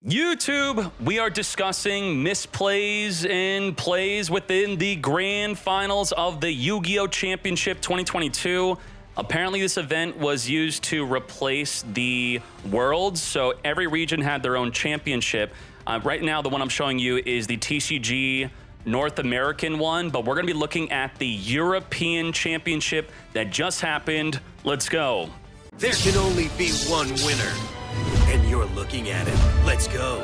YouTube, we are discussing misplays and plays within the grand finals of the Yu-Gi-Oh! Championship 2022. Apparently, this event was used to replace the Worlds, so every region had their own championship. Right now, the one I'm showing you is the TCG North American one, but we're going to be looking at the European Championship that just happened. Let's go. There can only be one winner, and you're looking at it. Let's go.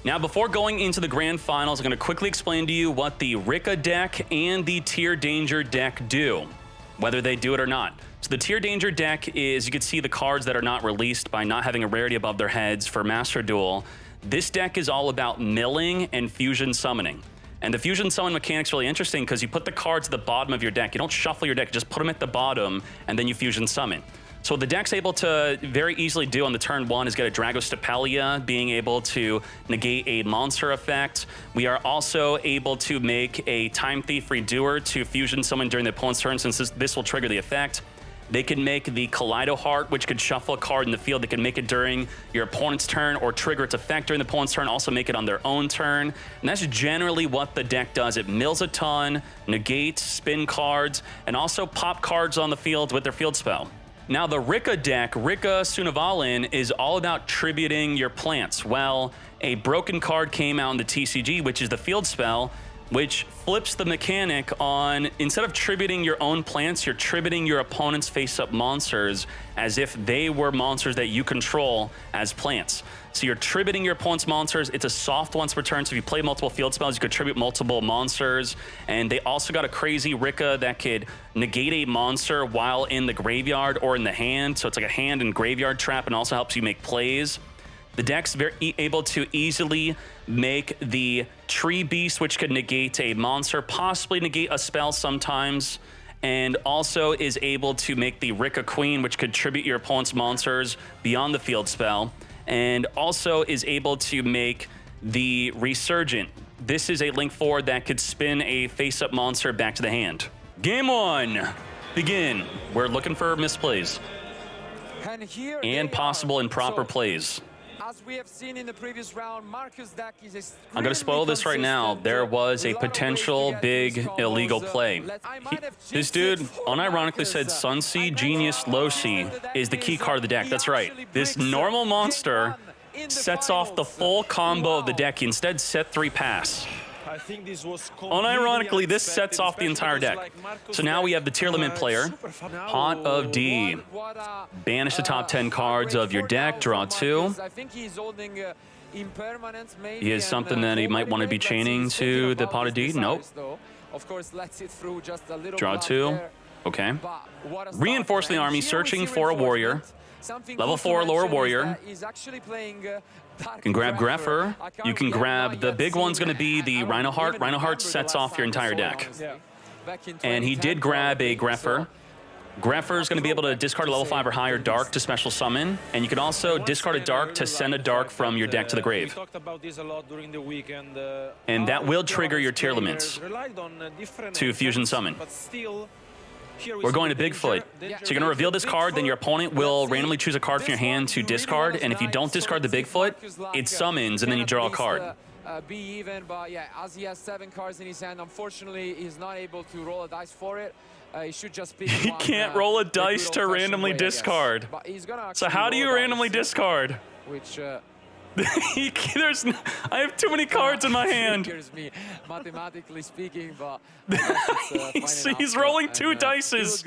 Now, before going into the grand finals, I'm going to quickly explain to you what the Rikka deck and the Tier Danger deck do, whether they do it or not. So the Tier Danger deck is, you can see the cards that are not released by not having a rarity above their heads for Master Duel. This deck is all about milling and fusion summoning. And the fusion summon mechanic's really interesting because you put the cards at the bottom of your deck. You don't shuffle your deck, you just put them at the bottom, and then you fusion summon. So what the deck's able to very easily do on the turn one is get a Dragostapelia, being able to negate a monster effect. We are also able to make a Time Thief Redoer to fusion summon during the opponent's turn, since this will trigger the effect. They can make the Kaleido Heart, which could shuffle a card in the field. They can make it during your opponent's turn or trigger its effect during the opponent's turn, also make it on their own turn. And that's generally what the deck does. It mills a ton, negates, spin cards, and also pop cards on the field with their field spell. Now, the Rikka deck, Rikka Sunavalin, is all about tributing your plants. Well, a broken card came out in the TCG, which is the field spell, which flips the mechanic on, instead of tributing your own plants, you're tributing your opponent's face-up monsters as if they were monsters that you control as plants. So you're tributing your opponent's monsters. It's a soft once per turn, so if you play multiple field spells, you could tribute multiple monsters. And they also got a crazy Rikka that could negate a monster while in the graveyard or in the hand. So it's like a hand and graveyard trap, and also helps you make plays. The deck's able to easily make the Tree Beast, which could negate a monster, possibly negate a spell sometimes, and also is able to make the Rikka Queen, which could tribute your opponent's monsters beyond the field spell, and also is able to make the Resurgent. This is a link forward that could spin a face-up monster back to the hand. Game one, begin. We're looking for misplays and possible improper plays. As we have seen in the previous round, Marcus' deck is I'm going to spoil this right now. There was a potential big illegal play. This dude unironically said Sunseed Genius Losi is the key card of the deck. That's right. This normal monster sets off the full combo of the deck. He instead set 3 pass. I think this was unironically, this sets off the entire deck. So now we have the tier limit player, Pot of D. Banish the top 10 cards of your deck, draw 2. He has something that he might want to be chaining to the Pot of D. Nope. Draw 2. Okay. Reinforce the army, searching for a warrior. Level 4 lower warrior. You can grab Greffer. You can grab, the big one's going to be the Rhino Heart. Rhino Heart sets off your entire deck. And he did grab a Greffer. Greffer is going to be able to discard a level 5 or higher Dark to special summon. And you can also discard a Dark to send a Dark from your deck to the grave. And that will trigger your tier limits to fusion summon. We're going to Bigfoot. So you're going to reveal this card, then your opponent will randomly choose a card from your hand to discard, and if you don't discard the Bigfoot, it summons, and then you draw a card. Be even, but yeah, as he has 7 cards in his hand, unfortunately, he's not able to roll a dice for it. He should just pick He can't roll a dice to randomly discard. So how do you randomly discard? Which... I have too many cards in my hand. Me, mathematically speaking, but he's rolling 2 dices.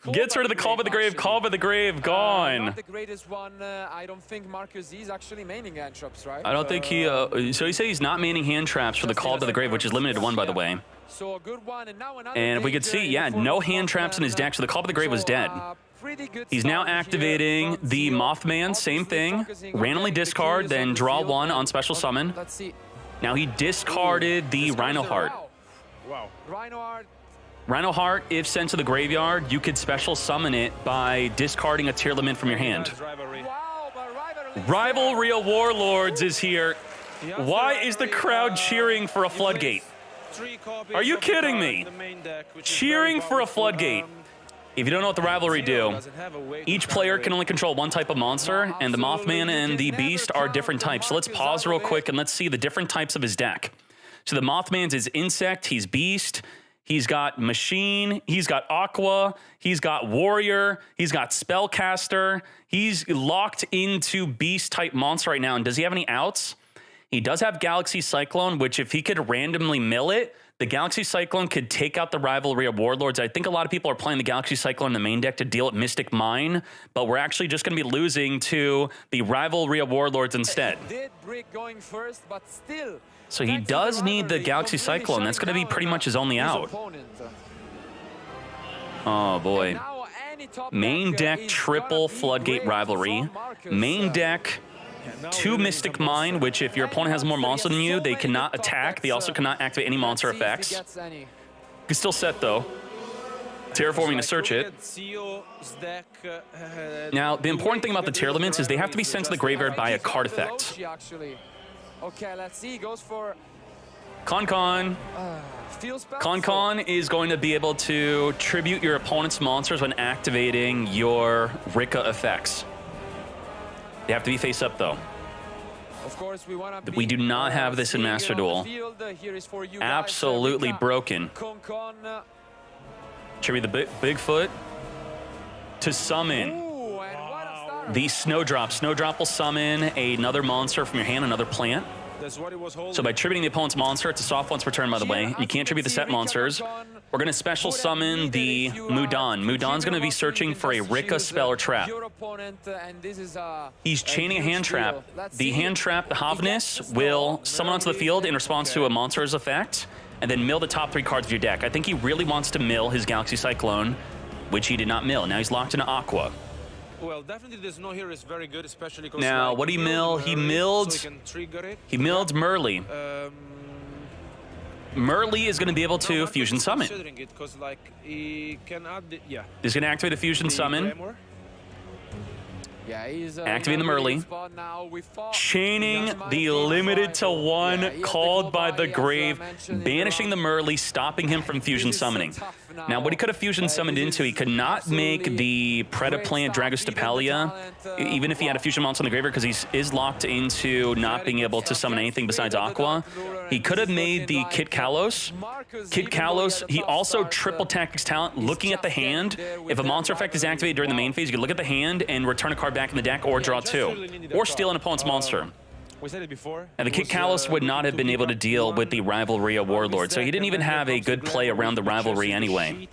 Gets rid of the Call by the Grave. Call by the Grave, gone. Not the greatest one. I don't think Marcus is actually maining hand traps, right? I don't think he. So he says he's not maining hand traps for the Call by the Grave, which is limited to 1, by the way. So a good one, and if we could see, yeah, no hand traps in his deck, so the Call by the Grave was dead. He's now activating the Mothman, same thing. Randomly discard, then draw 1 on special summon. Now he discarded the Rhino Heart. Wow. Rhino Heart, if sent to the graveyard, you could special summon it by discarding a tier limit from your hand. Rivalry of Warlords is here. Why is the crowd cheering for a floodgate? Are you kidding me? Cheering for a floodgate. If you don't know what the rivalry do, each player can only control one type of monster, and the Mothman and the Beast are different types. So let's pause real quick and let's see the different types of his deck. So the Mothman's is Insect, he's Beast, he's got Machine, he's got Aqua, he's got Warrior, he's got Spellcaster. He's locked into Beast-type monster right now, and does he have any outs? He does have Galaxy Cyclone, which if he could randomly mill it, the Galaxy Cyclone could take out the rivalry of Warlords. I think a lot of people are playing the Galaxy Cyclone in the main deck to deal with Mystic Mine, but we're actually just going to be losing to the rivalry of Warlords instead. So he does need the Galaxy Cyclone. That's going to be pretty much his only out. Oh boy. Main deck triple Floodgate rivalry. Main deck 2 Mystic Mine, which if your opponent has more monster than you, they cannot attack. They also cannot activate any monster effects. You can still set though. Terraforming to search it. Now, the important thing about the tier limits is they have to be sent to the graveyard by a card effect. Okay, let's see. Goes for Con. Con is going to be able to tribute your opponent's monsters when activating your Rikka effects. They have to be face up though. Of course, we do not have this in Master Duel. Absolutely broken. Tribute the Bigfoot to summon the Snowdrop. Snowdrop will summon another monster from your hand, another plant. So by tributing the opponent's monster, it's a soft once per turn, by the way. You can't tribute the set monsters. We're going to special summon the Mudan. Mudan's going to be searching for a Rikka spell or trap. He's chaining a hand trap. The hand trap, the Havnis, will summon onto the field in response to a monster's effect, and then mill the top 3 cards of your deck. I think he really wants to mill his Galaxy Cyclone, which he did not mill. Now he's locked into Aqua. Well, definitely this no here is very good, especially because now what did he mill? He milled Merly. Merly is going to be able to fusion summon. He's going to activate a fusion summon. Yeah, he's activating the Merly. Chaining the limited to 1 called by the grave. Banishing the Merly, stopping him from fusion summoning. Now, what he could have fusion summoned into, he could not make the Predaplant Dragostapelia, even if he had a fusion monster in the graveyard, because he is locked into not being able to summon anything besides Aqua. He could have made the Kit Kalos. Kit Kalos, he also triple tactics talent, looking at the hand. If a monster effect is activated during the main phase, you can look at the hand and return a card back in the deck or draw 2. Or steal an opponent's monster. We said it before. And the Kit Kalos would not have been able to deal with the rivalry of Warlord, so he didn't even have a good play around the rivalry anyway.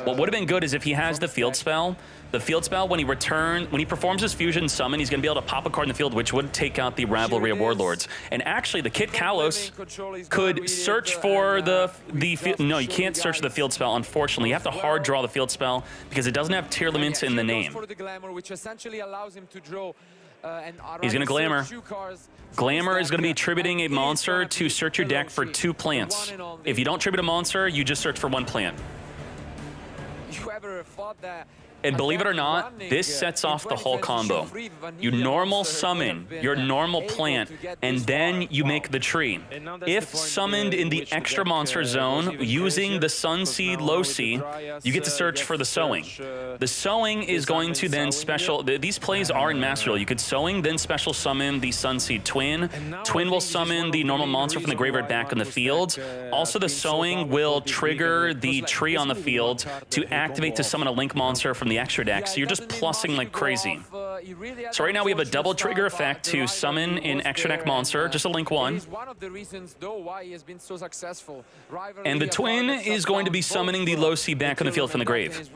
What would have been good is if he has the field spell. The field spell, when he performs his fusion summon, he's going to be able to pop a card in the field, which would take out the rivalry of Warlords. And actually, the Kit Kalos could search for the no, you can't search the field spell, unfortunately. You have to hard draw the field spell because it doesn't have tier limits in the name. He's going to Glamour. Glamour is going to be tributing a monster to search your deck for 2 plants. If you don't tribute a monster, you just search for 1 plant. And believe it or not, this sets off the whole combo. You normal summon your normal plant, and then you make the tree. If summoned in the extra monster zone using the Sunseed Loci, you get to search for the Sowing. The Sowing is going to then special... These plays are in Master Duel. You could Sowing, then special summon the Sunseed Twin. Twin will summon the normal monster from the graveyard back in the field. Also, the Sowing will trigger the tree on the field to activate to summon a Link monster from the extra deck, so you're just plussing like crazy. So right now we have a double trigger effect to summon an extra deck monster, just a Link 1. And the Twin is going to be summoning the Loci back on the field from the grave.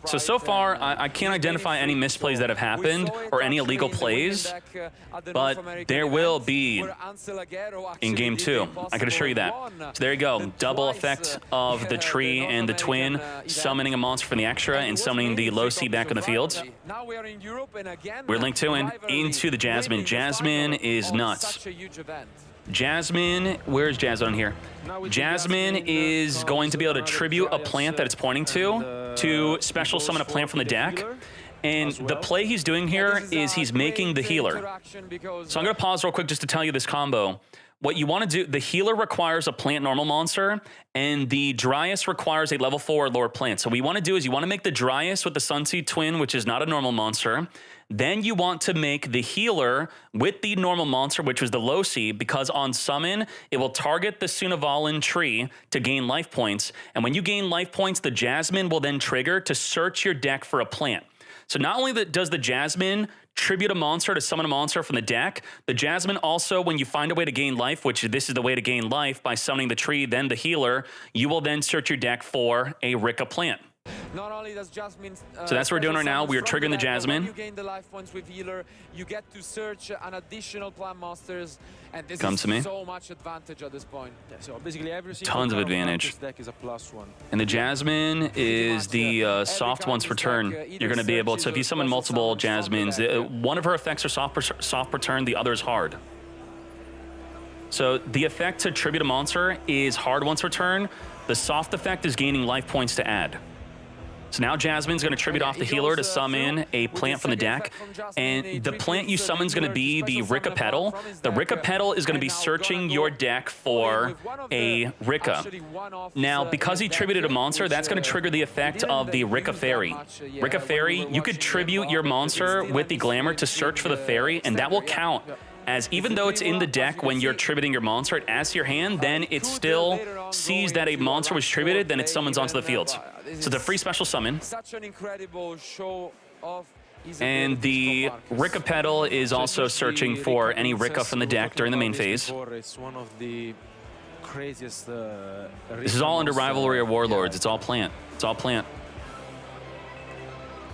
So far, I can't identify any misplays that have happened or any illegal plays, but there will be in Game 2. I can assure you that. So there you go. Double effect of the tree and the Twin, summoning a monster from the extra and summoning the Loci back on the field. We're Link 2 into the Jasmine. Jasmine is nuts. Jasmine, where's Jasmine on here? Jasmine is going to be able to tribute a plant that it's pointing to special summon a plant from the deck. And the play he's doing here is he's making the healer. So I'm going to pause real quick just to tell you this combo. what you want to do, the healer requires a plant normal monster, and the Dryas requires a level 4 or lower plant. So what you want to do is you want to make the Dryas with the Sunseed Twin, which is not a normal monster. Then you want to make the healer with the normal monster, which was the Losi, because on summon, it will target the Sunavalan tree to gain life points. And when you gain life points, the Jasmine will then trigger to search your deck for a plant. So not only does the Jasmine tribute a monster to summon a monster from the deck, the Jasmine also, when you find a way to gain life, which this is the way to gain life by summoning the tree, then the healer, you will then search your deck for a Rikka plant. Not only does Jasmine, so that's what we're doing right now. We are triggering the Jasmine. You gain the life points with healer. You get to search an additional plant monsters, and this Comes is to me. so much advantage at this point. Yeah, so basically every single Tons of card on advantage. this deck is a +1. And the Jasmine is the soft once per turn. You're going to be able to, so if you summon multiple Jasmines, one of her effects are soft per turn, the other is hard. So the effect to tribute a monster is hard once per turn. The soft effect is gaining life points to add. So now Jasmine's going to tribute off the healer to summon a plant from the deck. And the plant you summon is going to be the Rikka Petal. The Rikka Petal is going to be searching your deck for a Rikka. Now, because he tributed a monster, that's going to trigger the effect of the Rikka Fairy. Rikka Fairy, you could tribute your monster with the Glamour to search for the Fairy, and that will count as, even though it's in the deck when you're tributing your monster, it adds to your hand, then it still sees that a monster was tributed, then it summons onto the field. So it's a free special summon. Such an incredible show of and the Rikka Petal is also searching for any Rikka from the deck during the main phase. It's one of the craziest. This is all under Rivalry of Warlords. It's all plant. It's all plant.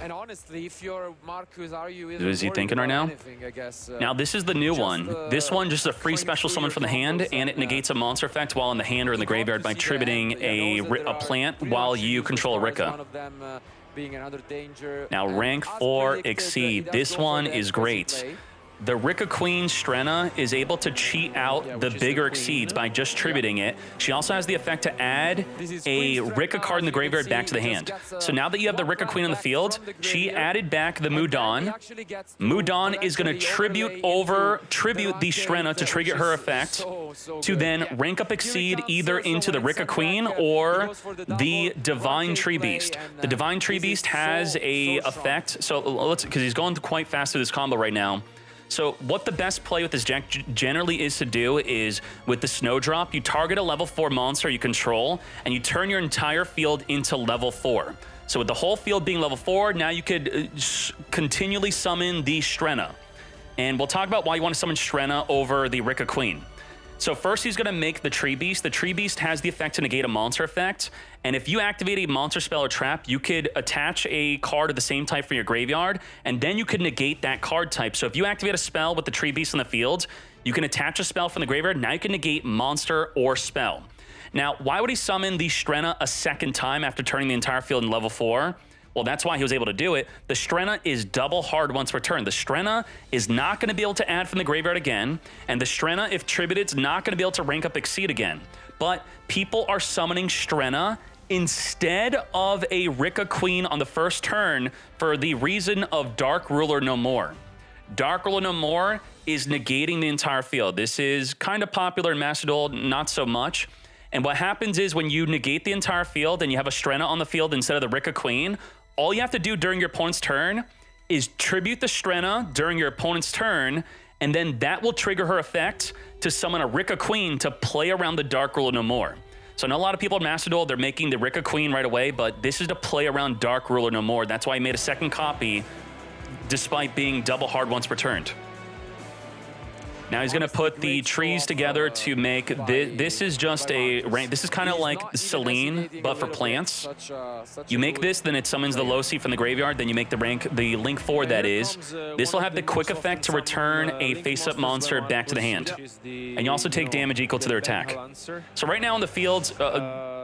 And honestly, if you're Marcus, are you What is he thinking right now? Anything, I guess, now, this is the new one. This one just a free special summon from the hand, and it negates a monster effect while in the hand or in the graveyard by tributing a plant while you control a Rikka. Now, rank 4 Exceed. This one is great. The Rikka Queen Strenna is able to cheat out the bigger Exceeds by just tributing it. She also has the effect to add a Rikka card in the graveyard back to the hand. So now that you have the Rikka Queen on the field, she added back the Mudan. Mudan is going to tribute the Strenna to trigger her effect to then rank up Exceed either into the Rikka Queen or the Divine Tree Beast. The Divine Tree Beast has a effect, so let's, because he's going quite fast through this combo right now. So what the best play with this deck generally is to do is, with the Snowdrop, you target a level 4 monster you control, and you turn your entire field into level 4. So with the whole field being level 4, now you could continually summon the Strenna. And we'll talk about why you want to summon Strenna over the Rikka Queen. So first, he's going to make the Tree Beast. The Tree Beast has the effect to negate a monster effect. And if you activate a monster spell or trap, you could attach a card of the same type for your graveyard, and then you could negate that card type. So if you activate a spell with the Tree Beast in the field, you can attach a spell from the graveyard. Now you can negate monster or spell. Now, why would he summon the Strenna a second time after turning the entire field in level 4? Well, that's why he was able to do it. The Strenna is double hard once per turn. The Strenna is not going to be able to add from the graveyard again, and the Strenna, if tributed, is not going to be able to rank up Exceed again. But people are summoning Strenna instead of a Rikka Queen on the first turn for the reason of Dark Ruler No More. Dark Ruler No More is negating the entire field. This is kind of popular in Master Duel, not so much. And what happens is when you negate the entire field and you have a Strenna on the field instead of the Rikka Queen, all you have to do during your opponent's turn is tribute the Strenna during your opponent's turn, and then that will trigger her effect to summon a Rikka Queen to play around the Dark Ruler No More. So I know a lot of people in Master Duel, they're making the Rikka Queen right away, but this is to play around Dark Ruler No More. That's why I made a second copy, despite being double hard once per turn. Now he's going to put the trees together to make this. This is just a rank. This is kind of like Celine, but for plants. You make this, then it summons the Losi from the graveyard. Then you make the Link 4 that is. This will have the quick effect to return a face-up monster back to the hand. And you also take damage equal to their attack. So right now in the field,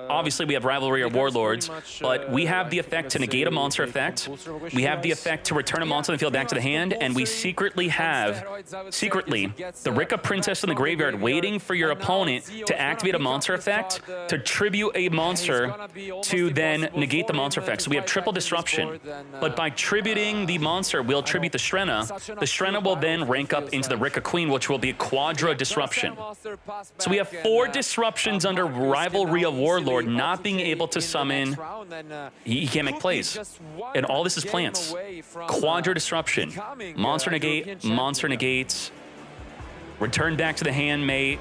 obviously we have Rivalry or Warlords, but we have the effect to negate a monster effect. We have the effect to return a monster on the field back to the hand, and we secretly have, the Rikka Princess in the graveyard waiting for your opponent to activate a monster effect to tribute a monster to then negate the monster effect. So we have triple disruption, but by tributing the monster, we'll tribute the Strenna. The Strenna will then rank up into the Rikka Queen, which will be a quadra disruption. So we have 4 disruptions under Rivalry of Warlord, not being able to summon. He can't make plays. And all this is plants. Quadra disruption. Monster negate, monster negates. Return back to the hand, mate,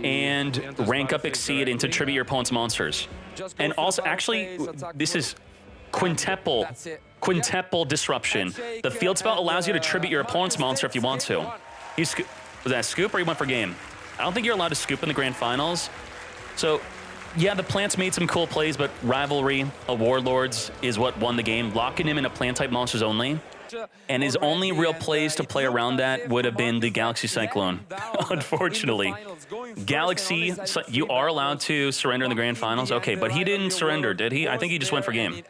and rank up exceed into tribute your opponent's monsters. And also, actually, this is quintuple disruption. The field spell allows you to tribute your opponent's monster if you want to. Was that a scoop or you went for game? I don't think you're allowed to scoop in the grand finals. So, yeah, the plants made some cool plays, but Rivalry of Warlords is what won the game, locking him into plant-type monsters only. And his only real plays to play around that would have been the Galaxy Cyclone, unfortunately. Galaxy, you are allowed to surrender in the grand finals. Okay, but he didn't surrender, did he? I think he just went for game.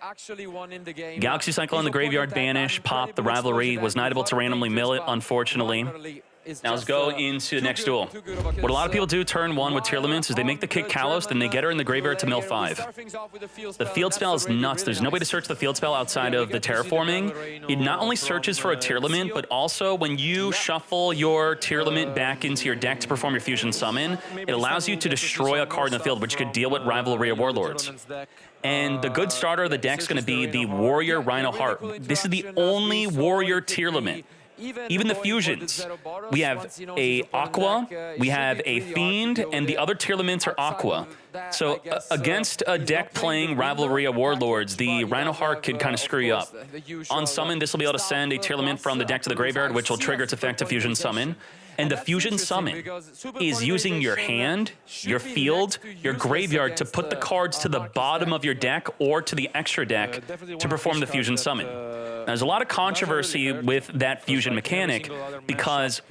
Galaxy Cyclone in the graveyard, banish, pop the Rivalry, was not able to randomly mill it, unfortunately. Now let's go into the next duel. What a lot of people do turn 1 with Tier Laments is they make the Kit Kalos, then they get her in the graveyard to mill 5. The field spell is nuts. There's no way to search the field spell outside of the terraforming. It not only searches for a Tier Lament, but also when you shuffle your Tier Lament back into your deck to perform your fusion summon, it allows you to destroy a card in the field, which could deal with Rivalry of Warlords. And the good starter of the deck is going to be the Warrior Rhino Heart. This is the only Warrior Tier Lament. Even the fusions, we have a Aqua, we have a Fiend, and the other Tier Laments are Aqua. So against a deck playing Rivalry of Warlords, the Rhino Heart could kind of screw you up. On summon, this will be able to send a Tier Lament from the deck to the graveyard, which will trigger its effect to fusion summon. And the fusion summon is using your hand, your field, your graveyard to put the cards to the bottom of your deck or to the extra deck to perform the fusion summon. Now, there's a lot of controversy with that fusion mechanic because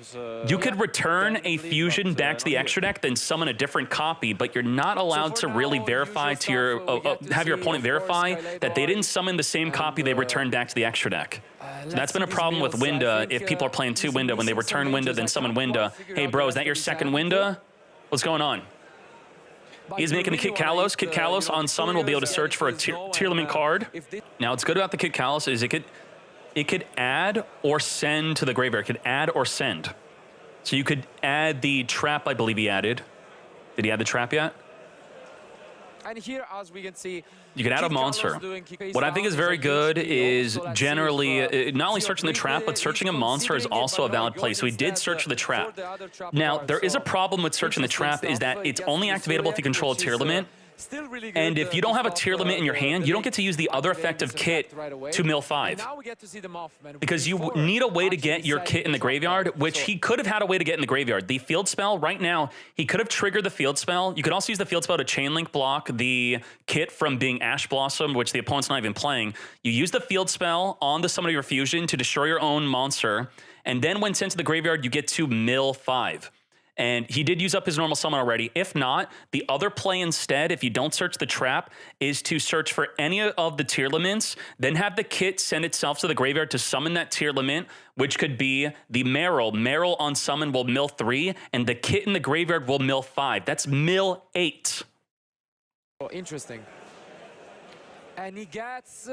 you could return a fusion back to the extra deck, then summon a different copy, but you're not allowed to really verify to your, have your opponent verify that they didn't summon the same copy they returned back to the extra deck. So that's been a problem with Winda. If people are playing 2 Winda, when they return Winda, then summon Winda. Hey, bro, is that your second Winda? What's going on? He's making the Kit Kalos. Kit Kalos on summon will be able to search for a Tier Lament card. Now, what's good about the Kit Kalos is it could add or send to the graveyard. It could add or send. So you could add the trap, I believe he added. Did he add the trap yet? And here, as we can see, you can add a monster. What I think is very good is generally not only searching the trap, but searching a monster is also a valid play. So we did search for the trap. Now, there is a problem with searching the trap is that it's only activatable if you control a Tier Lament. And if you don't have a Tier Limit in your hand, you don't get to use the other effective Kit to mill 5. Because you need a way to get your Kit in the graveyard, which he could have had a way to get in the graveyard. The field spell, right now, he could have triggered the field spell. You could also use the field spell to chain link block the Kit from being Ash Blossom, which the opponent's not even playing. You use the field spell on the summon of your fusion to destroy your own monster. And then when sent to the graveyard, you get to mill 5. And he did use up his normal summon already. If not, the other play instead, if you don't search the trap, is to search for any of the Tier Laments, then have the Kit send itself to the graveyard to summon that Tier Lament, which could be the Meryl. Meryl on summon will mill 3, and the Kit in the graveyard will mill 5. That's mill 8. Oh, interesting. And he gets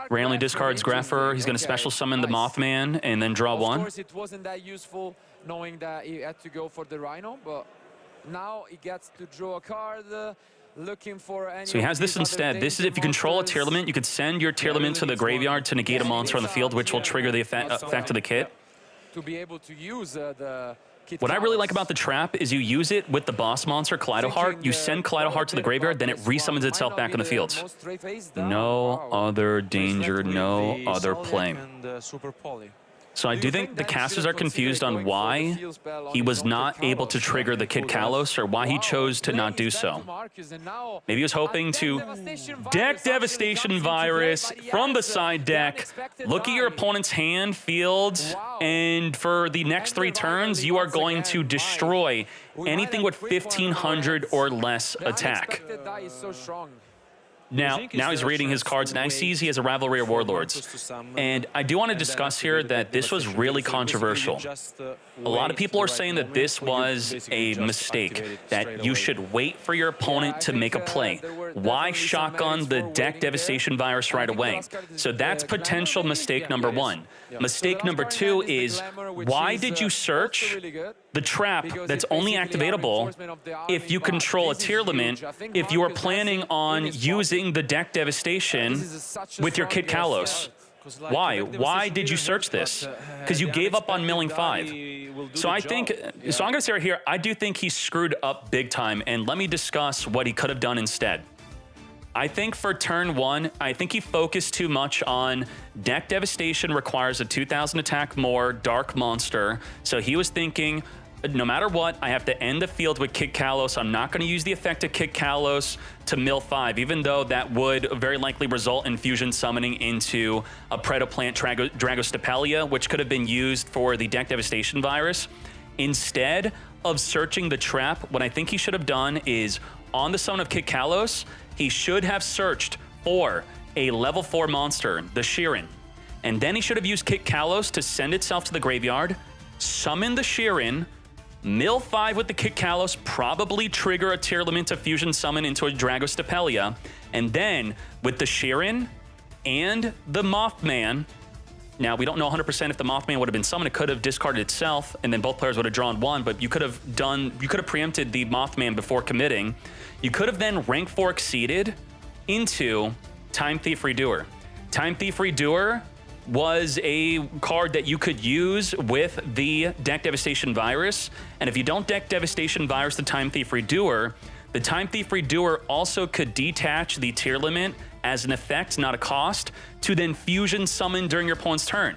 randomly discards Grapher. He's going to special summon the Mothman and then draw 1. Of course, it wasn't that useful knowing that he had to go for the Rhino, but now he gets to draw a card. Looking for any. So he has this instead. This is if you control a Tier Lament, you could send your Tier Lament to the graveyard to negate a monster on the field, which will trigger the effect of the Kit. To be able to use the Kit. What I really like about the trap is you use it with the boss monster, Kaleido Heart. You send Kaleido Heart to the graveyard, then it resummons itself back in the field. No other danger, no other play. So I do think the casters are confused on why he was not able to trigger the Kid Kalos or why he chose to not do so. Maybe he was hoping to deck Devastation Virus from the side deck, look at your opponent's hand, field, and for the next 3 turns, you are going to destroy anything with 1500 or less attack. Now he's reading his cards, and I sees he has a Rivalry of Warlords. And I do want to discuss here that this was really controversial. A lot of people are saying that this was a mistake, that you should wait for your opponent to make a play. Why shotgun the deck Devastation Virus right away? So that's potential mistake number 1. Mistake number 2 is, why did you search the trap that's only activatable if you control a tier limit, if you are planning on using the deck Devastation with your Kid Kalos? Why? Why did you search this? Because you gave up on milling 5. So I'm going to say right here, I do think he screwed up big time, and let me discuss what he could have done instead. I think for turn 1, I think he focused too much on deck Devastation requires a 2000 attack more Dark Monster. So he was thinking, no matter what, I have to end the field with Kid Kalos. I'm not going to use the effect of Kid Kalos to mill 5, even though that would very likely result in fusion summoning into a Predoplant Dragostapelia, which could have been used for the deck Devastation Virus. Instead of searching the trap, what I think he should have done is, on the summon of Kid Kalos, he should have searched for a level 4 monster, the Sheeran. And then he should have used Kid Kalos to send itself to the graveyard, summon the Sheeran, mill 5 with the Kid Kalos, probably trigger a tier limit to fusion summon into a Dragostapelia, and then with the Sheeran and the Mothman, now we don't know 100% if the Mothman would have been summoned. It could have discarded itself, and then both players would have drawn 1, but you could have preempted the Mothman before committing. You could have then rank 4 exceeded into Time Thief Redoer. Time Thief Redoer was a card that you could use with the deck Devastation Virus, and if you don't deck Devastation Virus the Time Thief Redoer, the Time Thief Redoer also could detach the tier limit as an effect, not a cost, to then fusion summon during your opponent's turn.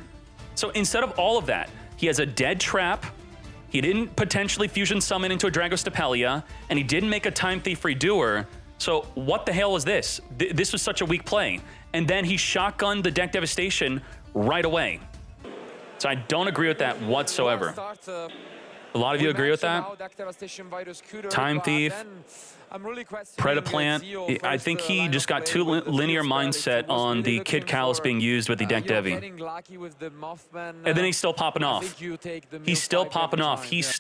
So instead of all of that, he has a dead trap, he didn't potentially fusion summon into a Dragostapelia, and he didn't make a Time Thief Redoer. So what the hell is this? This was such a weak play. And then he shotgunned the deck Devastation right away. So I don't agree with that whatsoever. A lot of you agree with that? Time Thief, Predoplant. I think he just got too linear mindset on the Kid Kalos being used with the deck Devi. And then he's still popping off. He's still popping off. He's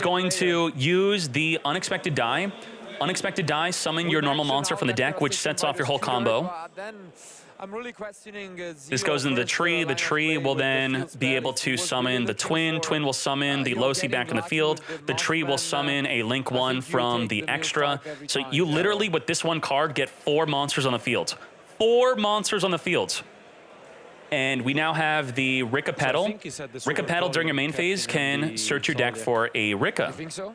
going to use the Unexpected Die. Unexpected Die, summon your normal monster from the deck, which sets off your whole combo. This goes into the tree. The tree will then be able to summon the Twin. Twin will summon the Losi back in the field. The tree will summon a Link 1 from the extra. So you literally, with this one card, get 4 monsters on the field. 4 monsters on the field. And we now have the Rikka Petal. Rikka Petal during your main phase can search your deck for a Rikka. You think so?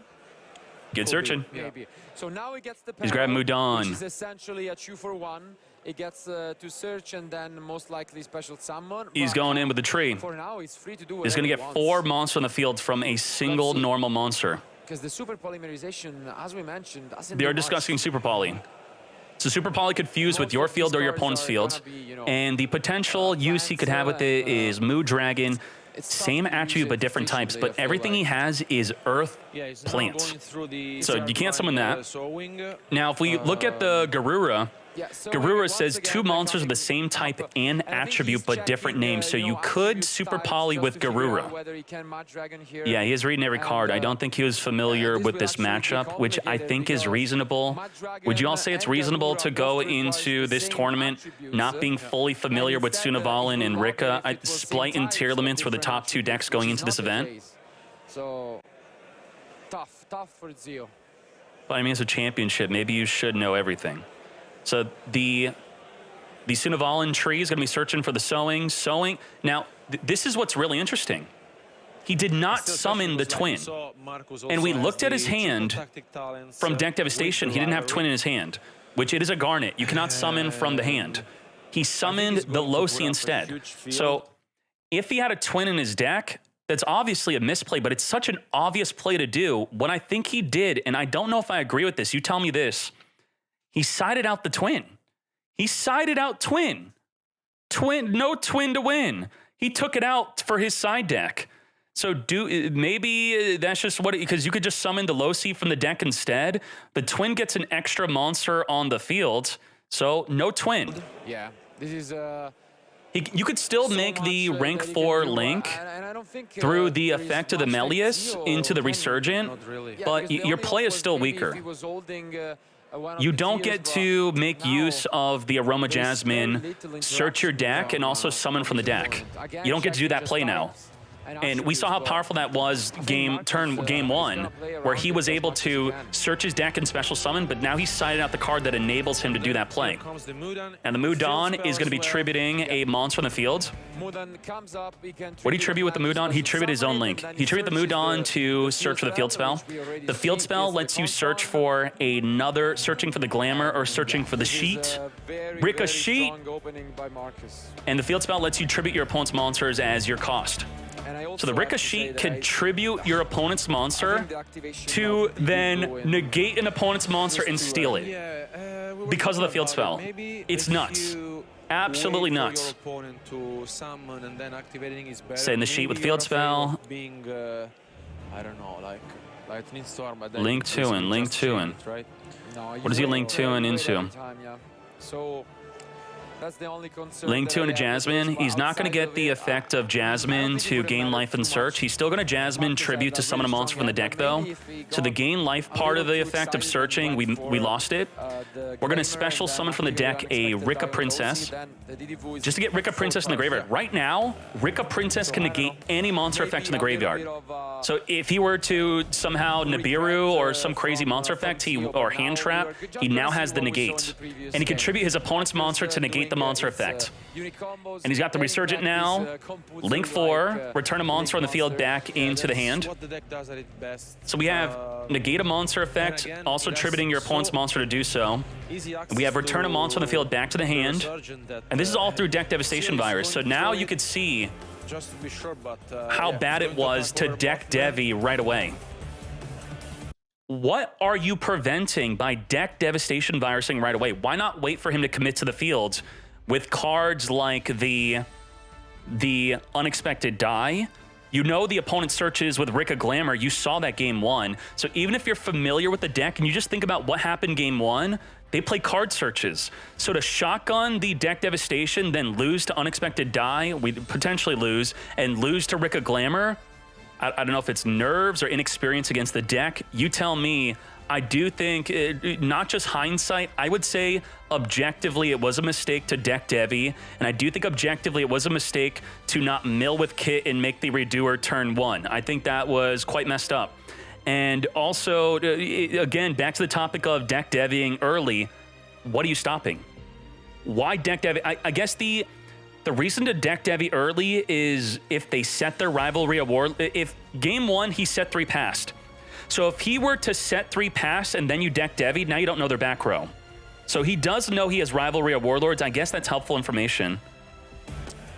Good searching. Maybe. So now he gets the He's grabbing Mudan. which is essentially a 2-for-1. It gets to search and then most likely special summon. He's going in with the tree. For now, he's free to do He's going to get 4 monsters on the field from a single normal monster. Because the super polymerization, as we mentioned, doesn't They are do much. discussing Super Poly. So Super Poly could fuse with your field or your opponent's field. And the potential use he could have with it is Mood Dragon. Same attribute but different types, but everything he has is Earth Plant. So you can't summon that. Now, if we look at the Garura, Garura says 2 monsters of the same type and attribute but different names, so you could Super Poly with Garura. Yeah, he is reading every card. I don't think he was familiar with this matchup, which I think is reasonable. Would you all say it's reasonable to go into this tournament not being fully familiar with Sunavalin and Rikka? Splight and tier limits were the top 2 decks going into this event. So tough for Zio. But I mean, it's a championship. Maybe you should know everything. So the Sunavalin tree is going to be searching for the sowing. Now, this is what's really interesting. He did not summon the Twin. And we looked at his hand from deck Devastation. He didn't have Twin in his hand, which it is a Garnet. You cannot summon from the hand. He summoned the Losi instead. So if he had a twin in his deck, that's obviously a misplay, but it's such an obvious play to do. What I think he did, and I don't know if I agree with this, you tell me this, he sided out the twin. He sided out twin. No twin to win. He took it out for his side deck. So maybe that's just what, because you could just summon the Losi from the deck instead. The twin gets an extra monster on the field, so no twin. Yeah, this is... You could still make the rank 4 link through the effect of the Melius into the Resurgent, but your play is still weaker. You don't get to make use of the Aroma Jasmine, search your deck, and also summon from the deck. You don't get to do that play now. And we saw how powerful that was game 1, where he was able to search his deck and special summon, but now he's sided out the card that enables him to do that play. And the Mudan is going to be tributing a monster on the field. What do you tribute with the Mudan? He tributed his own link. He tributed the Mudan to search for the field spell. The field spell lets you search for another, searching for the Glamour or searching for the Sheet. Rikka Sheet. And the field spell lets you tribute your opponent's monsters as your cost. So the Rikka Sheet can tribute your opponent's monster to then negate an opponent's monster and steal it because of the field spell. It's nuts. Absolutely nuts. Say in the Sheet with field spell. Link 2 and Link 2 and. What does he Link 2 and into? That's the only concern. Link 2 into Jasmine. He's not going to get the effect of Jasmine to gain life and search. He's still going to Jasmine tribute to summon a monster from the deck, though. So the gain life part of the effect of searching, we lost it. We're going to special summon from the deck a Rikka Princess, just to get Rikka Princess in the graveyard. Right now, Rikka Princess can negate any monster effect in the graveyard. So if he were to somehow Nibiru or some crazy monster effect, or hand trap, he now has the negate. And he can tribute his opponent's monster to negate the monster effect. And he's got the Resurgent now. Link 4, return a monster on the field back into the hand. So we have negate a monster effect, also tributing your opponent's monster to do so. We have return a monster on the field back to the hand. And this is all through deck devastation virus. So now you could see how bad it was to deck Devi right away. What are you preventing by deck devastation virusing right away? Why not wait for him to commit to the field with cards like the unexpected die? You know the opponent searches with Rikka Glamour. You saw that game 1. So even if you're familiar with the deck and you just think about what happened game 1, they play card searches. So to shotgun the deck devastation, then lose to unexpected die, we potentially lose, and lose to Rikka Glamour, I don't know if it's nerves or inexperience against the deck. You tell me. I do think, not just hindsight, I would say objectively it was a mistake to deck Devi, and I do think objectively it was a mistake to not mill with Kit and make the Redoer turn 1. I think that was quite messed up. And also, again, back to the topic of deck Deviing early, what are you stopping? Why deck Devi? I guess the reason to deck Devi early is if they set their Rivalry Award. If game 1, he set 3 past. So if he were to set 3 past and then you deck Devi, now you don't know their back row. So he does know he has Rivalry of Warlords. I guess that's helpful information.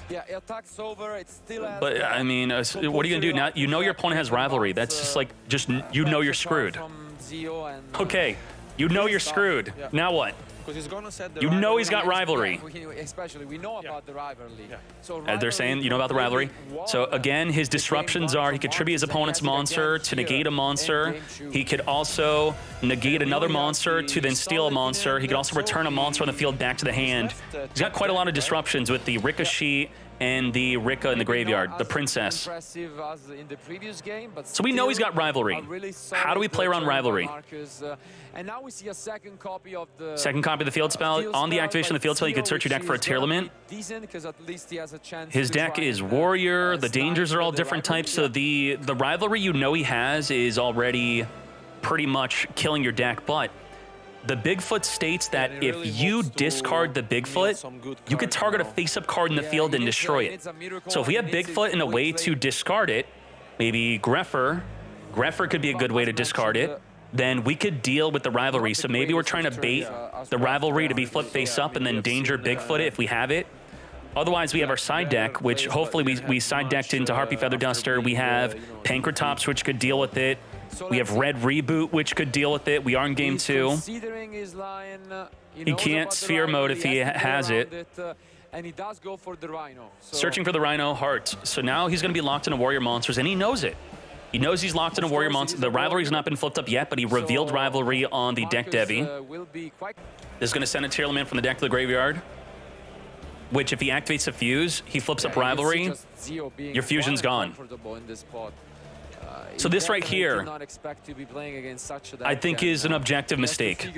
Yeah, attack's over. It still has. But I mean, what are you gonna do now? You know your opponent has Rivalry. That's just like, you know you're screwed. Okay, you know you're screwed. Now what? You know he's got Rivalry. Especially, we know about the Rivalry. So As they're saying, you know about the Rivalry. So again, his disruptions are he could tribute his opponent's monster to negate a monster. He could also negate another monster to then steal a monster. He could also return a monster on the field back to the hand. He's got quite a lot of disruptions with the Rikka Sheet and the Rikka in the graveyard, the Princess. So we know he's got Rivalry. How do we play around Rivalry? And now we see a second copy of the field spell. On the activation of the field spell, you can search your deck for a tier element. His deck is Warrior. The dangers are all different types. So the Rivalry you know he has is already pretty much killing your deck. But the Bigfoot states that if you discard the Bigfoot, you could target a face-up card in the field and destroy it. So if we have Bigfoot in a way to discard it, maybe Greffer could be a good way to discard it, then we could deal with the Rivalry. So maybe we're trying to bait the Rivalry to be flip face-up and then danger Bigfoot it if we have it. Otherwise, we have our side deck, which hopefully we side decked into Harpy Feather Duster. We have Pankratops, which could deal with it. We have Red Reboot, which could deal with it. We are in game 2. He can't sphere mode if he has it. And he does go for the Rhino. Searching for the Rhino Heart. So now he's going to be locked into Warrior Monsters, and he knows it. He knows he's locked into Warrior Monsters. The Rivalry's not been flipped up yet, but he revealed Rivalry on the deck Devi. This is going to send a Tearlament from the deck to the graveyard, which if he activates the Fuse, he flips up Rivalry. Your Fusion's gone. So this right here, I think is an objective mistake.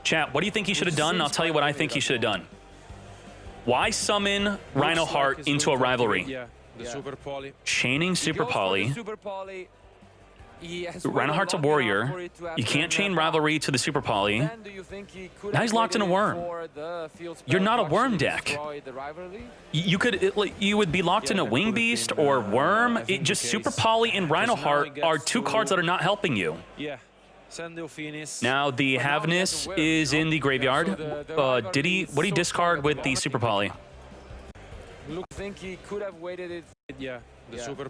Chat, what do you think he should have done? And I'll tell you what I think he should have done. Why summon Rhino Heart into a Rivalry? Yeah, the Super Poly. Chaining Super Poly. Rhino Heart's a warrior. You can't chain Rivalry to the Super Poly. Now he's locked in a Worm. You're not a Worm deck. You would be locked in a Wing Beast or Worm. Just Super Poly and Rhino Heart are two cards that are not helping you. Yeah. Now the Havness is in the graveyard. What did he discard with the Super Poly? I think he could have waited it. Yeah.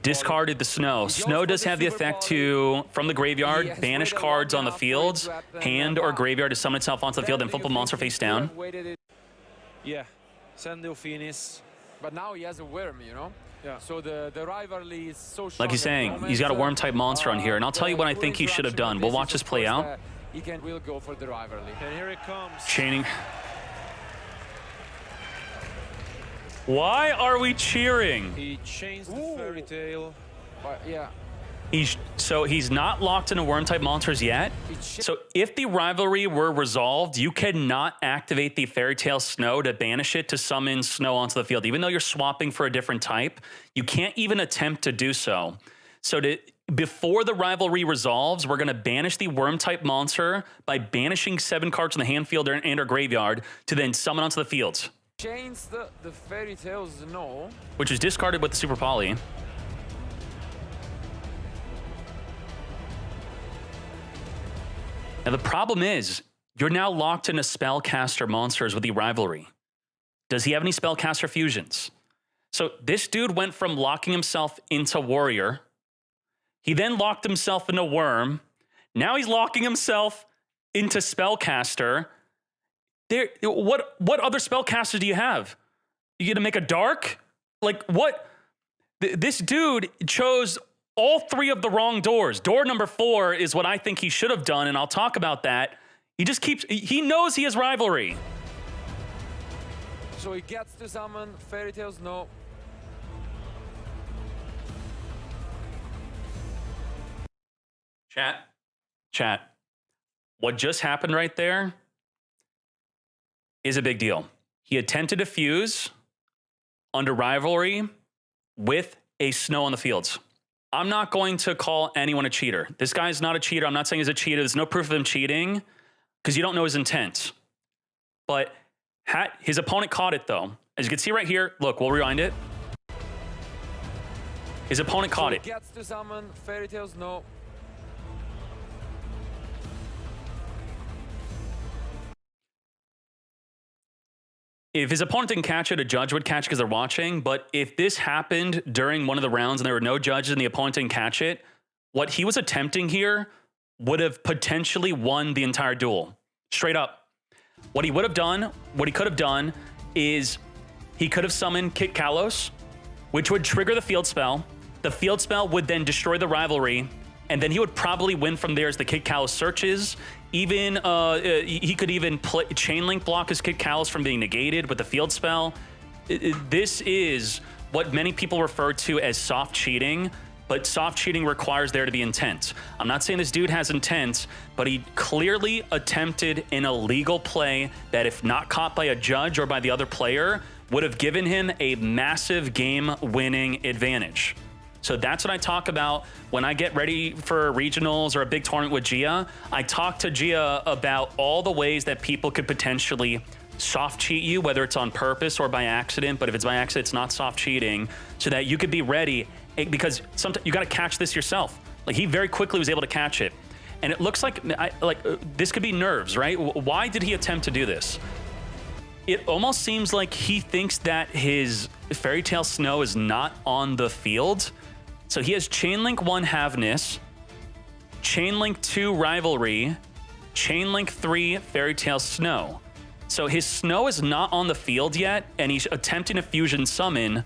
Discarded the Snow. Snow does have the effect to, from the graveyard, banish cards on the fields, hand or graveyard to summon itself onto the field and flip a monster face down. Yeah. Send the Finis. But now he has a Worm, you know? Yeah. So the rivalry is so strong. Like he's saying, he's got a Worm-type monster on here, and I'll tell you what I think he should have done. We'll watch this play out. He will go for the rivalry. And here it comes. Chaining. Why are we cheering? He changed the Fairy Tail. Yeah. So he's not locked into Worm-type monsters yet. So if the rivalry were resolved, you cannot activate the Fairy Tail Snow to banish it to summon Snow onto the field. Even though you're swapping for a different type, you can't even attempt to do so. So before the rivalry resolves, we're going to banish the Worm-type monster by banishing 7 cards from the hand field and or graveyard to then summon onto the fields. Chains the Fairy Tail Snow, which was discarded with the Super Poly. Now the problem is, you're now locked into Spellcaster monsters with the rivalry. Does he have any Spellcaster fusions? So this dude went from locking himself into Warrior. He then locked himself into Worm. Now he's locking himself into Spellcaster. What other Spellcaster do you have? You gonna make a Dark? Like what? This dude chose all 3 of the wrong doors. Door number 4 is what I think he should have done, and I'll talk about that. He knows he has rivalry. So he gets to summon Fairy Tail Snow. Chat. What just happened right there is a big deal. He attempted to fuse under rivalry with a Snow on the fields. I'm not going to call anyone a cheater. This guy's not a cheater. I'm not saying he's a cheater. There's no proof of him cheating because you don't know his intent. But his opponent caught it, though. As you can see right here, look, we'll rewind it. His opponent caught it. He gets to summon Fairy Tail Snow. If his opponent didn't catch it, a judge would catch it because they're watching. But if this happened during one of the rounds and there were no judges and the opponent didn't catch it, what he was attempting here would have potentially won the entire duel. Straight up. What he could have done is he could have summoned Kit Kalos, which would trigger the field spell. The field spell would then destroy the rivalry, and then he would probably win from there as the Kit Kalos searches. Even he could even chain link block his Kit Kalos from being negated with the field spell. This is what many people refer to as soft cheating, but soft cheating requires there to be intent. I'm not saying this dude has intent, but he clearly attempted an illegal play that, if not caught by a judge or by the other player, would have given him a massive game-winning advantage. So that's what I talk about when I get ready for regionals or a big tournament with Gia. I talk to Gia about all the ways that people could potentially soft cheat you, whether it's on purpose or by accident. But if it's by accident, it's not soft cheating, so that you could be ready, because sometimes you got to catch this yourself. Like, he very quickly was able to catch it. And it looks like this could be nerves, right? Why did he attempt to do this? it almost seems like he thinks that his Fairy Tale Snow is not on the field. So he has Chainlink 1 Havness, Chainlink 2 Rivalry, Chainlink 3 Fairy Tale Snow. So his Snow is not on the field yet, and he's attempting a Fusion Summon.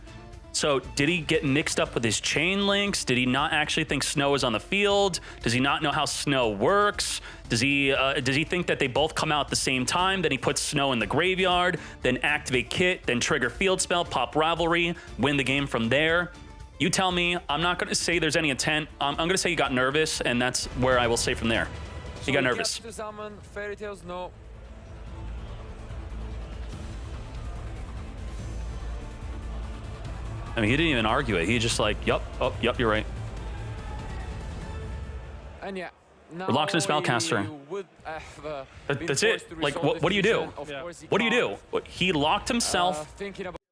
So did he get mixed up with his chain links? Did he not actually think Snow is on the field? Does he not know how Snow works? Does he think that they both come out at the same time? Then he puts Snow in the graveyard, then activate Kit, then trigger Field Spell, pop Rivalry, win the game from there. You tell me. I'm not going to say there's any intent. I'm going to say he got nervous, and that's where I will say from there. He got nervous. To summon Fairy Tale Snow. I mean, he didn't even argue it. He just like, yup, oh, yup, you're right. And yeah, We're locked in a Spellcaster. That's it. Like, what do you do? Yeah. What do you do? He locked himself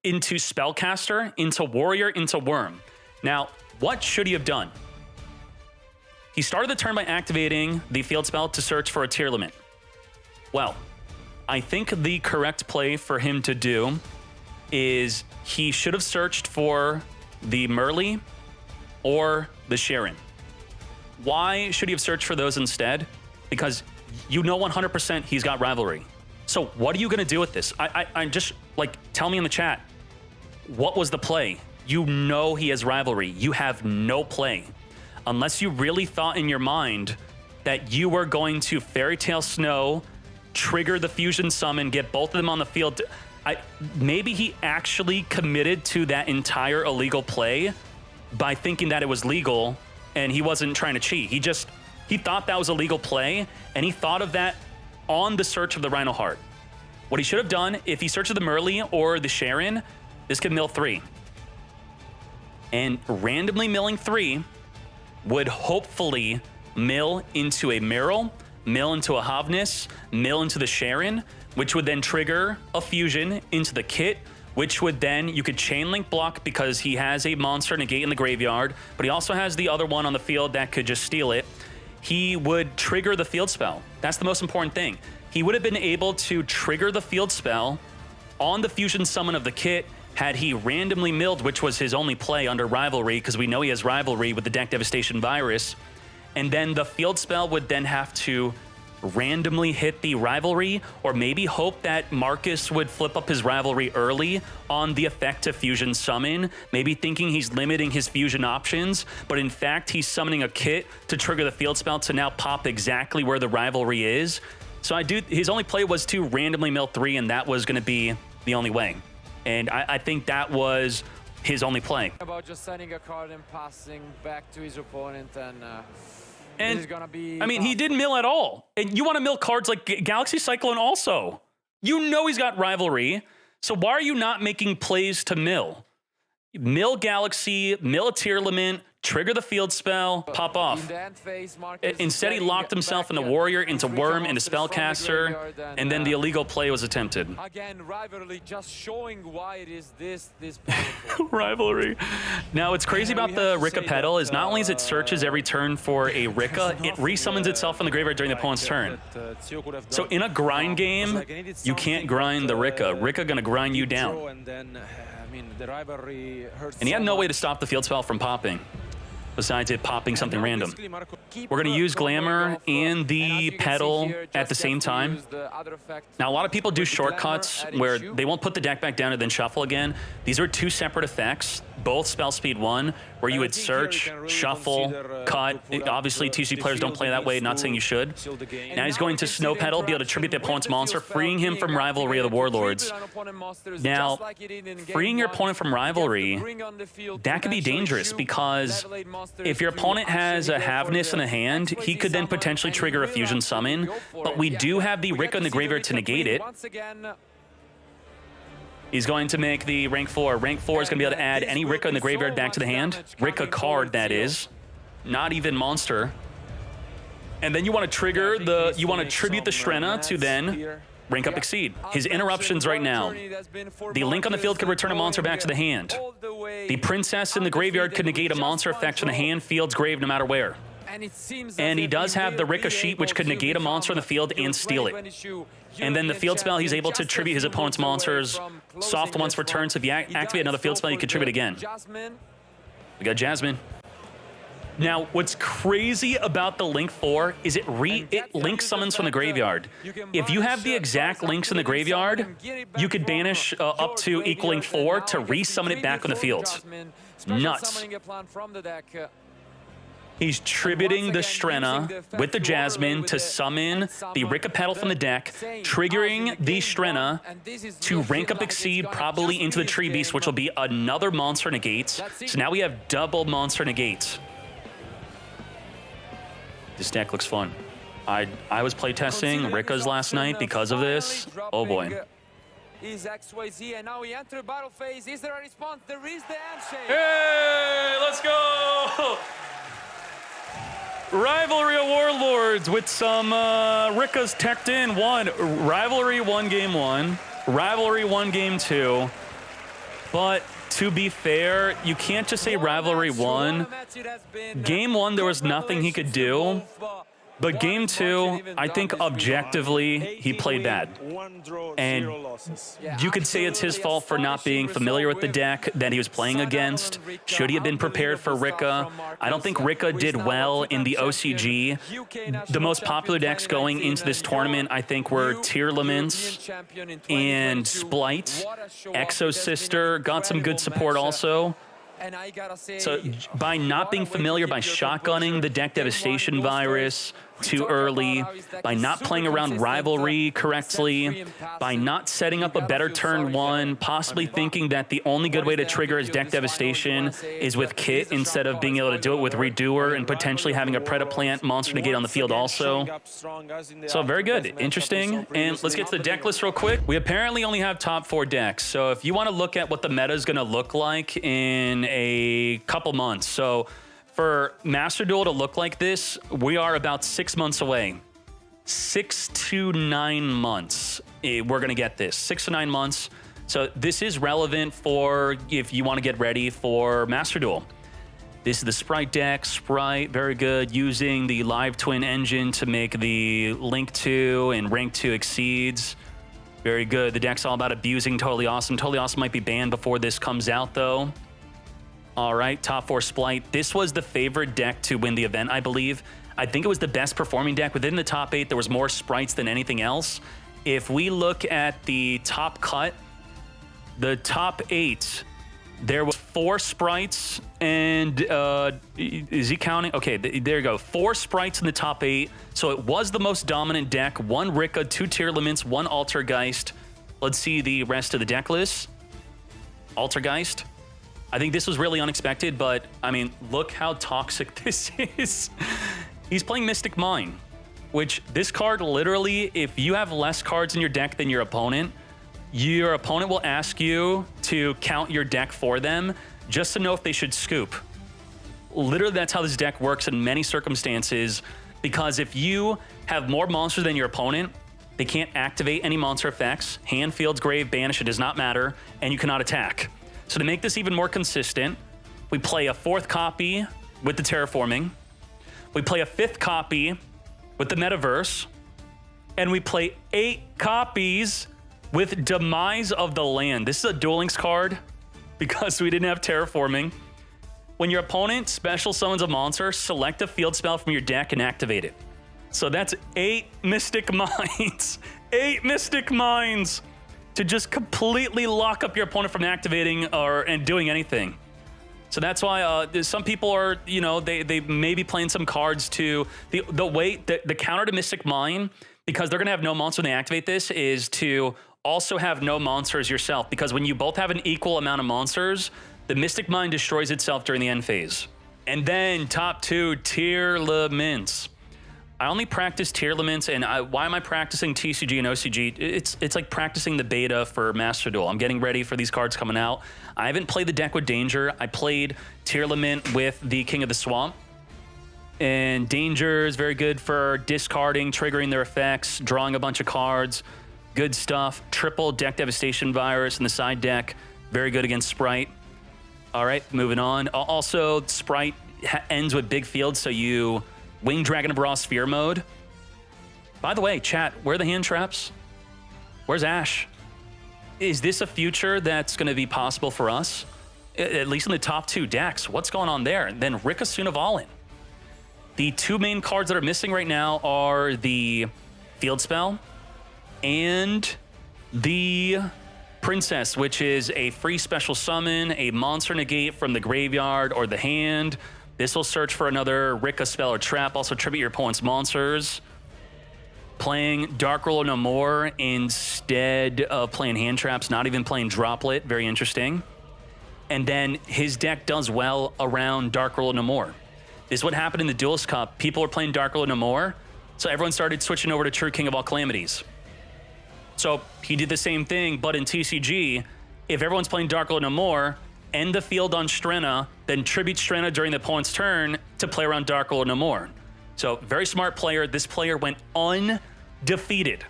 into Spellcaster, into Warrior, into Worm. Now, what should he have done? He started the turn by activating the Field Spell to search for a tier limit. Well, I think the correct play for him to do is he should have searched for the Merly or the Sharon. Why should he have searched for those instead? Because you know 100% he's got Rivalry. So what are you going to do with this? I'm just, like, tell me in the chat. What was the play? You know he has Rivalry. You have no play. Unless you really thought in your mind that you were going to Fairy Tale Snow, trigger the Fusion Summon, get both of them on the field. Maybe he actually committed to that entire illegal play by thinking that it was legal and he wasn't trying to cheat. He thought that was a legal play, and he thought of that on the search of the Rhino Heart. What he should have done, if he searched the Merly or the Sharon, this could mill 3. And randomly milling 3 would hopefully mill into a Meryl, mill into a Havness, mill into the Sharon, which would then trigger a Fusion into the Kit, which would then, you could chain link block because he has a monster negate in the graveyard, but he also has the other one on the field that could just steal it. He would trigger the Field Spell. That's the most important thing. He would have been able to trigger the Field Spell on the Fusion Summon of the Kit had he randomly milled, which was his only play under Rivalry, because we know he has Rivalry with the Deck Devastation Virus. And then the Field Spell would then have to randomly hit the Rivalry, or maybe hope that Marcus would flip up his Rivalry early on the effect of Fusion Summon, maybe thinking he's limiting his Fusion options, but in fact he's summoning a Kit to trigger the Field Spell to now pop exactly where the Rivalry is. So his only play was to randomly mill 3, and that was going to be the only way. And I think that was his only play. About just sending a card and passing back to his opponent, and this is gonna be I mean, tough. he didn't mill at all. And you want to mill cards like Galaxy Cyclone also. You know he's got Rivalry. So why are you not making plays to mill? Mill Galaxy, mill a tier limit, trigger the Field Spell, pop off. In the end phase, Marcus Instead, he getting locked himself back into Warrior, into three Worm, monsters into from the Spellcaster, graveyard, and then the illegal play was attempted. Again, Rivalry just showing why it is this powerful. Rivalry. Now, what's crazy Yeah, about we the have to Rikka say pedal that, is not only is it searches every turn for a Rikka, it resummons itself in the graveyard during the opponent's turn. So in a grind game, you can't grind the Rikka. Rikka gonna grind you down. And he had no way to stop the Field Spell from popping, besides it popping something random. We're going to use Glamour and the pedal at the same time. Now, a lot of people do shortcuts where they won't put the deck back down and then shuffle again. These are two separate effects, both spell speed 1, where you would search, shuffle, cut. Obviously, TCG players don't play that way, not saying you should. Now he's going to Snow Pedal, be able to tribute the opponent's monster, freeing him from Rivalry of the Warlords. Now, freeing your opponent from Rivalry, that could be dangerous, because if your opponent has a Havness in the hand, he could then potentially trigger a Fusion Summon, but we do have the Rikka in the graveyard to negate it. He's going to make the rank 4. Rank 4 is going to be able to add any Rikka in the graveyard back to the hand. Rikka card, that is. Not even monster. And then you want to trigger the, you want to tribute the Shrena to then rank up Exceed. His interruptions right now. The Link on the field could return a monster back to the hand. The Princess in the graveyard could negate a monster effect from the hand, fields, grave, no matter where. And it seems as And he if does have the will be Rikka sheet, which able could to negate a monster on the become field your and steal it. 2022 And then the European field spell, he's champion, able to just a tribute his few opponent's moves away monsters. from closing Soft once this per turn, one. so if you He activate another does field go spell, you for can tribute the again. Jasmine. We got Jasmine. Now, what's crazy about the Link 4 is it link summons from the graveyard. If you have the exact links in the graveyard, you could banish up to equaling 4 to re-summon it back on the field. Nuts. He's tributing the Strenna with the Jasmine to summon the Rikka Petal from the deck, triggering the Strenna to rank up Exceed probably into the Tree Beast, which will be another monster negates. So now we have double monster negates. This deck looks fun. I was playtesting Rikka's last night because of this. Oh boy. Is XYZ, and now we enter battle phase. Is there a response? There is the handshake. Hey, let's go! Rivalry of Warlords with some Rikka's teched in. Rivalry 1 game 1, Rivalry 1 game 2. But to be fair, you can't just say Rivalry 1. Game 1, there was nothing he could do. But game 2, I think objectively, he played bad. And you could say it's his fault for not being familiar with the deck that he was playing against. Should he have been prepared for Rikka? I don't think Rikka did well in the OCG. The most popular decks going into this tournament, I think, were Tier Laments and Splight. Exo Sister got some good support also. So by not being familiar, by shotgunning the deck devastation virus too early, by not playing around rivalry correctly, by not setting up a better turn 1, possibly thinking that the only good way to trigger his deck devastation is with Kit instead of being able to do it with Redoer and potentially having a Predaplant monster negate on the field also. So very good, interesting. And let's get to the deck list real quick. We apparently only have top 4 decks. So if you want to look at what the meta is going to look like in a couple months. So for Master Duel to look like this, we are about 6 months away. 6 to 9 months. We're going to get this. 6 to 9 months. So this is relevant for if you want to get ready for Master Duel. This is the Sprite deck. Sprite, very good. Using the Live Twin engine to make the Link 2 and Rank 2 exceeds. Very good. The deck's all about abusing Totally Awesome. Totally Awesome might be banned before this comes out, though. All right, top 4 Splight. This was the favorite deck to win the event, I believe. I think it was the best performing deck. Within the top 8, there was more Sprites than anything else. If we look at the top cut, the top 8, there was 4 Sprites and, is he counting? Okay, there you go. 4 Sprites in the top 8. So it was the most dominant deck. 1 Rikka, 2 Tier Laments, 1 Altergeist. Let's see the rest of the deck list. Altergeist. I think this was really unexpected, but I mean, look how toxic this is. He's playing Mystic Mine, which this card literally, if you have less cards in your deck than your opponent will ask you to count your deck for them just to know if they should scoop. Literally, that's how this deck works in many circumstances, because if you have more monsters than your opponent, they can't activate any monster effects. Hand, fields, grave, banish, it does not matter, and you cannot attack. So to make this even more consistent, we play a 4th copy with the Terraforming. We play a 5th copy with the Metaverse. And we play 8 copies with Demise of the Land. This is a Duel Links card because we didn't have Terraforming. When your opponent special summons a monster, select a field spell from your deck and activate it. So that's 8 Mystic Mines. 8 Mystic Mines to just completely lock up your opponent from activating and doing anything. So that's why some people are, you know, they may be playing some cards to the counter to Mystic Mine, because they're gonna have no monster when they activate this, is to also have no monsters yourself, because when you both have an equal amount of monsters, the Mystic Mine destroys itself during the end phase. And then top 2, Tier Laments. I only practice Tier Laments, and why am I practicing TCG and OCG? It's like practicing the beta for Master Duel. I'm getting ready for these cards coming out. I haven't played the deck with Danger. I played Tier Lament with the King of the Swamp. And Danger is very good for discarding, triggering their effects, drawing a bunch of cards. Good stuff. Triple deck devastation virus in the side deck. Very good against Sprite. All right, moving on. Also, Sprite ends with big field, so you Winged Dragon of Raw Sphere mode. By the way, chat, where are the hand traps? Where's Ash? Is this a future that's going to be possible for us? At least in the top 2 decks. What's going on there? And then Rikka Sunavalin. The 2 main cards that are missing right now are the Field Spell and the Princess, which is a free special summon, a monster negate from the graveyard or the hand. This will search for another Rikka spell or trap. Also tribute your opponent's monsters. Playing Dark Ruler No More instead of playing hand traps, not even playing Droplet. Very interesting. And then his deck does well around Dark Ruler No More. This is what happened in the Duelist Cup. People were playing Dark Ruler No More, so everyone started switching over to True King of All Calamities. So he did the same thing, but in TCG, if everyone's playing Dark Ruler No More, end the field on Strenna, then tribute Strenna during the opponent's turn to play around Dark Ruler No More. So very smart player. This player went undefeated.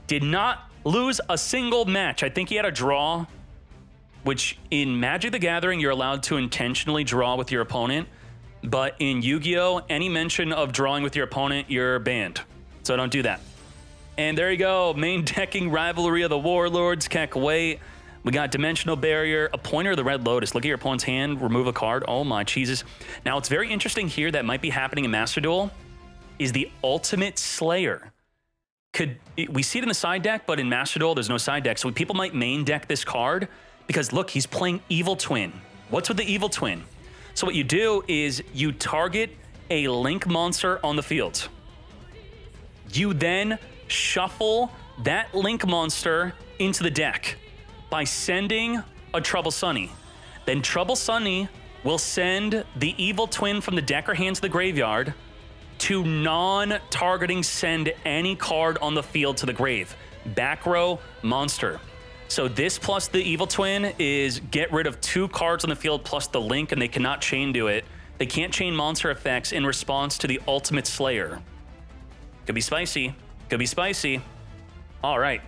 Did not lose a single match. I think he had a draw, which in Magic the Gathering, you're allowed to intentionally draw with your opponent. But in Yu-Gi-Oh, any mention of drawing with your opponent, you're banned. So don't do that. And there you go. Main decking Rivalry of the Warlords. Can't wait. We got Dimensional Barrier, a Pointer of the Red Lotus. Look at your opponent's hand, remove a card. Oh my cheeses. Now, it's very interesting here that might be happening in Master Duel is the Ultimate Slayer. We see it in the side deck, but in Master Duel, there's no side deck. So people might main deck this card because, look, he's playing Evil Twin. What's with the Evil Twin? So what you do is you target a Link monster on the field. You then shuffle that Link monster into the deck by sending a Trouble Sunny. Then Trouble Sunny will send the Evil Twin from the deck or hand to the graveyard to non-targeting send any card on the field to the grave. Back row monster. So this plus the Evil Twin is get rid of 2 cards on the field plus the Link, and they cannot chain to it. They can't chain monster effects in response to the Ultimate Slayer. Could be spicy. Could be spicy. All right.